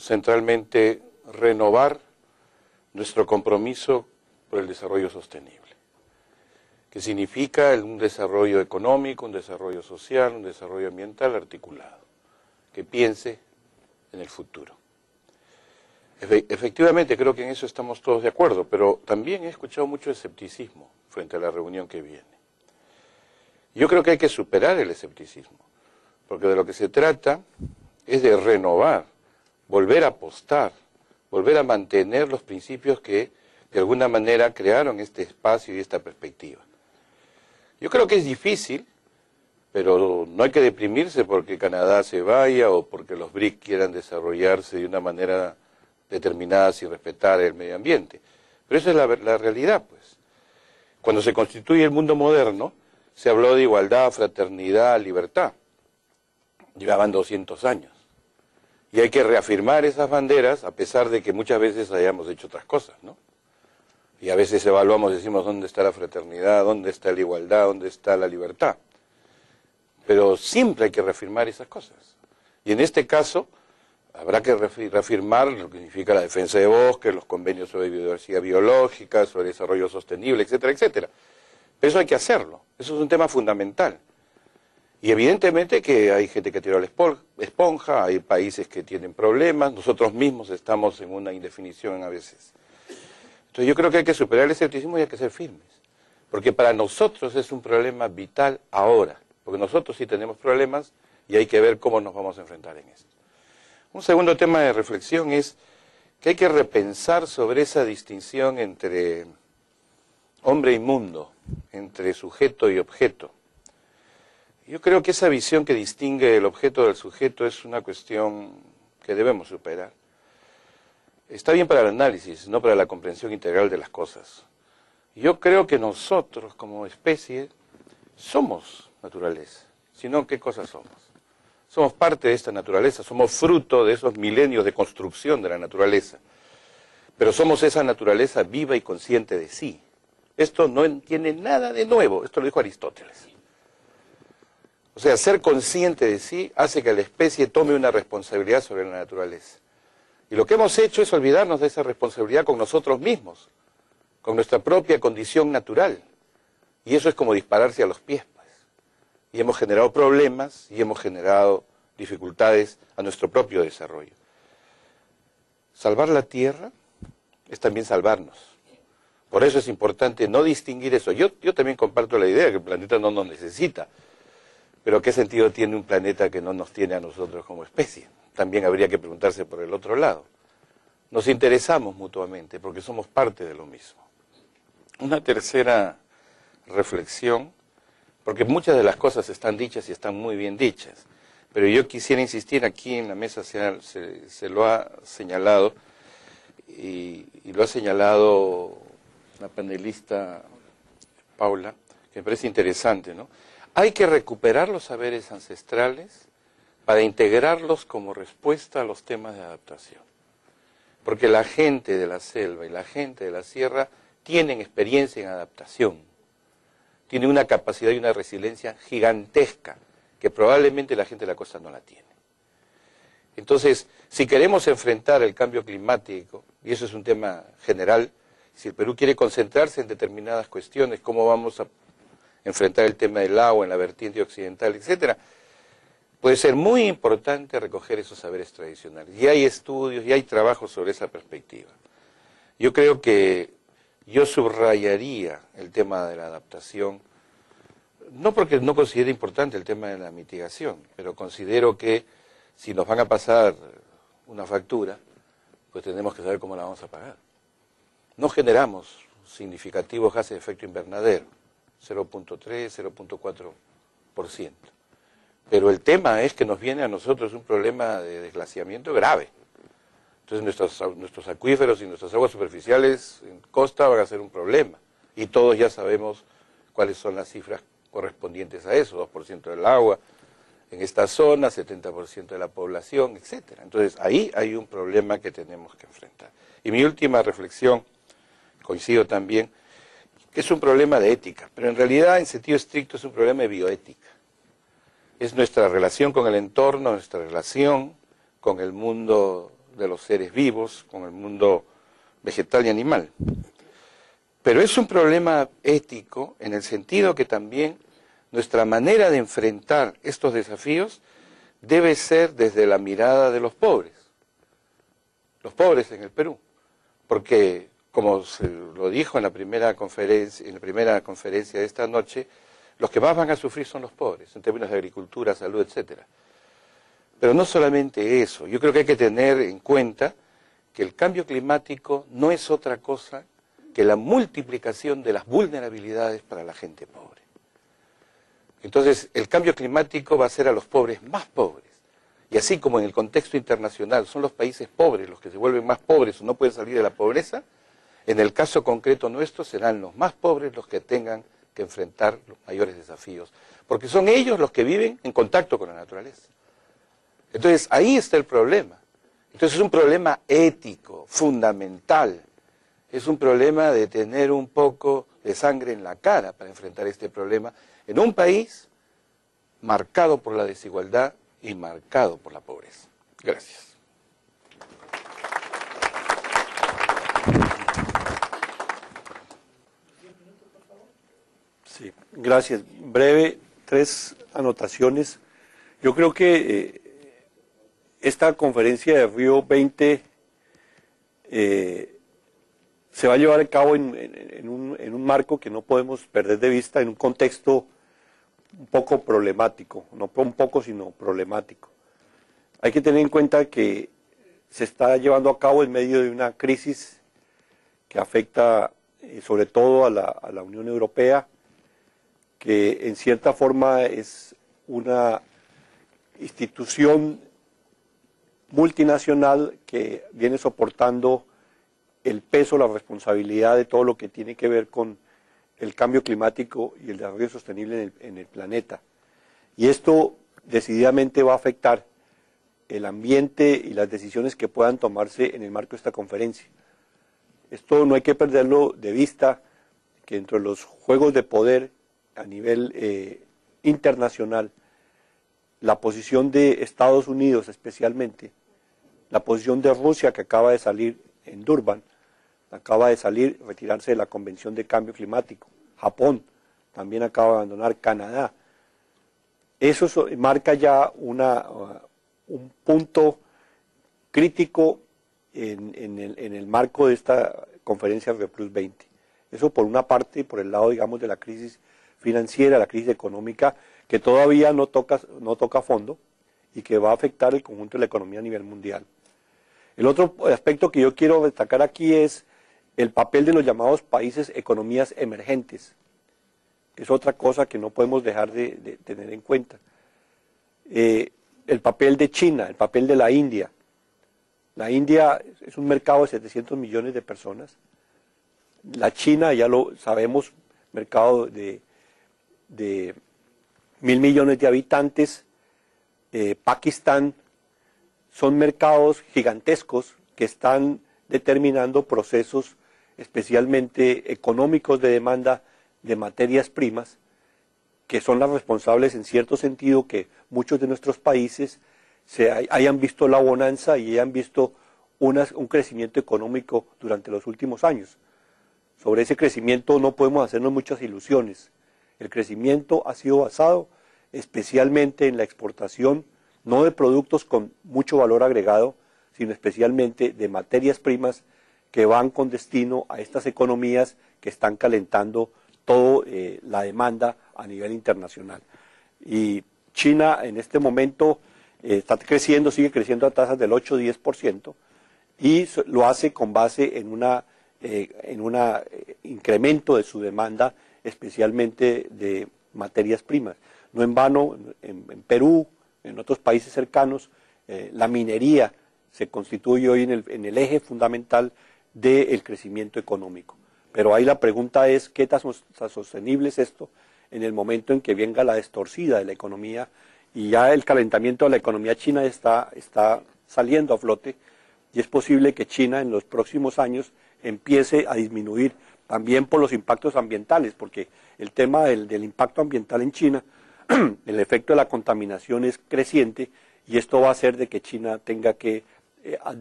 centralmente renovar nuestro compromiso por el desarrollo sostenible, que significa un desarrollo económico, un desarrollo social, un desarrollo ambiental articulado, que piense en el futuro. Efectivamente, creo que en eso estamos todos de acuerdo, pero también he escuchado mucho escepticismo frente a la reunión que viene. Yo creo que hay que superar el escepticismo, porque de lo que se trata es de renovar, volver a apostar, volver a mantener los principios que de alguna manera crearon este espacio y esta perspectiva. Yo creo que es difícil, pero no hay que deprimirse porque Canadá se vaya o porque los BRIC quieran desarrollarse de una manera determinada sin respetar el medio ambiente. Pero esa es la realidad, pues. Cuando se constituye el mundo moderno, se habló de igualdad, fraternidad, libertad. Llevaban 200 años. Y hay que reafirmar esas banderas, a pesar de que muchas veces hayamos hecho otras cosas, ¿no? Y a veces evaluamos, decimos, ¿dónde está la fraternidad? ¿Dónde está la igualdad? ¿Dónde está la libertad? Pero siempre hay que reafirmar esas cosas. Y en este caso, habrá que reafirmar lo que significa la defensa de bosques, los convenios sobre biodiversidad biológica, sobre desarrollo sostenible, etcétera, etcétera. Pero eso hay que hacerlo. Eso es un tema fundamental. Y evidentemente que hay gente que tiró la esponja, hay países que tienen problemas, nosotros mismos estamos en una indefinición a veces. Entonces yo creo que hay que superar el escepticismo y hay que ser firmes. Porque para nosotros es un problema vital ahora. Porque nosotros sí tenemos problemas y hay que ver cómo nos vamos a enfrentar en esto. Un segundo tema de reflexión es que hay que repensar sobre esa distinción entre hombre y mundo, entre sujeto y objeto. Yo creo que esa visión que distingue el objeto del sujeto es una cuestión que debemos superar. Está bien para el análisis, no para la comprensión integral de las cosas. Yo creo que nosotros como especie somos naturaleza, sino ¿qué cosas somos? Somos parte de esta naturaleza, somos fruto de esos milenios de construcción de la naturaleza, pero somos esa naturaleza viva y consciente de sí. Esto no tiene nada de nuevo, esto lo dijo Aristóteles. O sea, ser consciente de sí hace que la especie tome una responsabilidad sobre la naturaleza. Y lo que hemos hecho es olvidarnos de esa responsabilidad con nosotros mismos, con nuestra propia condición natural. Y eso es como dispararse a los pies, pues. Y hemos generado problemas y hemos generado dificultades a nuestro propio desarrollo. Salvar la Tierra es también salvarnos. Por eso es importante no distinguir eso. Yo también comparto la idea que el planeta no nos necesita. Pero ¿qué sentido tiene un planeta que no nos tiene a nosotros como especie? También habría que preguntarse por el otro lado. Nos interesamos mutuamente porque somos parte de lo mismo. Una tercera reflexión, porque muchas de las cosas están dichas y están muy bien dichas, pero yo quisiera insistir, aquí en la mesa se lo ha señalado, y lo ha señalado la panelista Paula, que me parece interesante, ¿no? Hay que recuperar los saberes ancestrales para integrarlos como respuesta a los temas de adaptación. Porque la gente de la selva y la gente de la sierra tienen experiencia en adaptación. Tienen una capacidad y una resiliencia gigantesca que probablemente la gente de la costa no la tiene. Entonces, si queremos enfrentar el cambio climático, y eso es un tema general, si el Perú quiere concentrarse en determinadas cuestiones, cómo vamos a enfrentar el tema del agua en la vertiente occidental, etcétera, puede ser muy importante recoger esos saberes tradicionales. Y hay estudios y hay trabajos sobre esa perspectiva. Yo creo que yo subrayaría el tema de la adaptación, no porque no considere importante el tema de la mitigación, pero considero que si nos van a pasar una factura, pues tenemos que saber cómo la vamos a pagar. No generamos significativos gases de efecto invernadero, 0.3, 0.4%. Pero el tema es que nos viene a nosotros un problema de desglaciamiento grave. Entonces nuestros acuíferos y nuestras aguas superficiales en costa van a ser un problema. Y todos ya sabemos cuáles son las cifras correspondientes a eso, 2% del agua en esta zona, 70% de la población, etcétera. Entonces ahí hay un problema que tenemos que enfrentar. Y mi última reflexión, coincido también, que es un problema de ética, pero en realidad en sentido estricto es un problema de bioética. Es nuestra relación con el entorno, nuestra relación con el mundo de los seres vivos con el mundo vegetal y animal. Pero es un problema ético en el sentido que también nuestra manera de enfrentar estos desafíos debe ser desde la mirada de los pobres en el Perú, porque como se lo dijo en la primera conferencia de esta noche, los que más van a sufrir son los pobres, en términos de agricultura, salud, etcétera. Pero no solamente eso, yo creo que hay que tener en cuenta que el cambio climático no es otra cosa que la multiplicación de las vulnerabilidades para la gente pobre. Entonces, el cambio climático va a hacer a los pobres más pobres. Y así como en el contexto internacional son los países pobres los que se vuelven más pobres o no pueden salir de la pobreza, en el caso concreto nuestro serán los más pobres los que tengan que enfrentar los mayores desafíos, porque son ellos los que viven en contacto con la naturaleza. Entonces, ahí está el problema. Entonces, es un problema ético, fundamental. Es un problema de tener un poco de sangre en la cara para enfrentar este problema en un país marcado por la desigualdad y marcado por la pobreza. Gracias. Sí, gracias. Breve, 3 anotaciones. Yo creo que esta conferencia de Río 20 se va a llevar a cabo en un marco que no podemos perder de vista, en un contexto un poco problemático, no un poco sino problemático. Hay que tener en cuenta que se está llevando a cabo en medio de una crisis que afecta sobre todo a la Unión Europea, que en cierta forma es una institución multinacional que viene soportando el peso, la responsabilidad de todo lo que tiene que ver con el cambio climático y el desarrollo sostenible en el planeta. Y esto decididamente va a afectar el ambiente y las decisiones que puedan tomarse en el marco de esta conferencia. Esto no hay que perderlo de vista, que entre los juegos de poder a nivel internacional, la posición de Estados Unidos especialmente, la posición de Rusia que acaba de salir en Durban, acaba de salir, retirarse de la Convención de Cambio Climático, Japón también acaba de abandonar, Canadá. Eso marca ya un punto crítico en el marco de esta conferencia Río Plus 20. Eso por una parte, por el lado, digamos, de la crisis financiera, la crisis económica, que todavía no toca a fondo y que va a afectar el conjunto de la economía a nivel mundial. El otro aspecto que yo quiero destacar aquí es el papel de los llamados países economías emergentes. Es otra cosa que no podemos dejar de tener en cuenta. El papel de China, el papel de la India. La India es un mercado de 700 millones de personas. La China, ya lo sabemos, mercado de 1.000 millones de habitantes. Pakistán, son mercados gigantescos que están determinando procesos especialmente económicos de demanda de materias primas, que son las responsables en cierto sentido que muchos de nuestros países hayan visto la bonanza y hayan visto un crecimiento económico durante los últimos años. Sobre ese crecimiento no podemos hacernos muchas ilusiones. El crecimiento ha sido basado especialmente en la exportación, no de productos con mucho valor agregado, sino especialmente de materias primas que van con destino a estas economías que están calentando toda la demanda a nivel internacional. Y China en este momento está creciendo, sigue creciendo a tasas del 8-10%, y lo hace con base en un incremento de su demanda, especialmente de materias primas. No en vano, en Perú, en otros países cercanos, la minería se constituye hoy en el eje fundamental del crecimiento económico. Pero ahí la pregunta es, ¿qué tan sostenible es esto en el momento en que venga la destorcida de la economía? Y ya el calentamiento de la economía china está saliendo a flote, y es posible que China en los próximos años empiece a disminuir también por los impactos ambientales, porque el tema del impacto ambiental en China, el efecto de la contaminación es creciente, y esto va a hacer de que China tenga que dar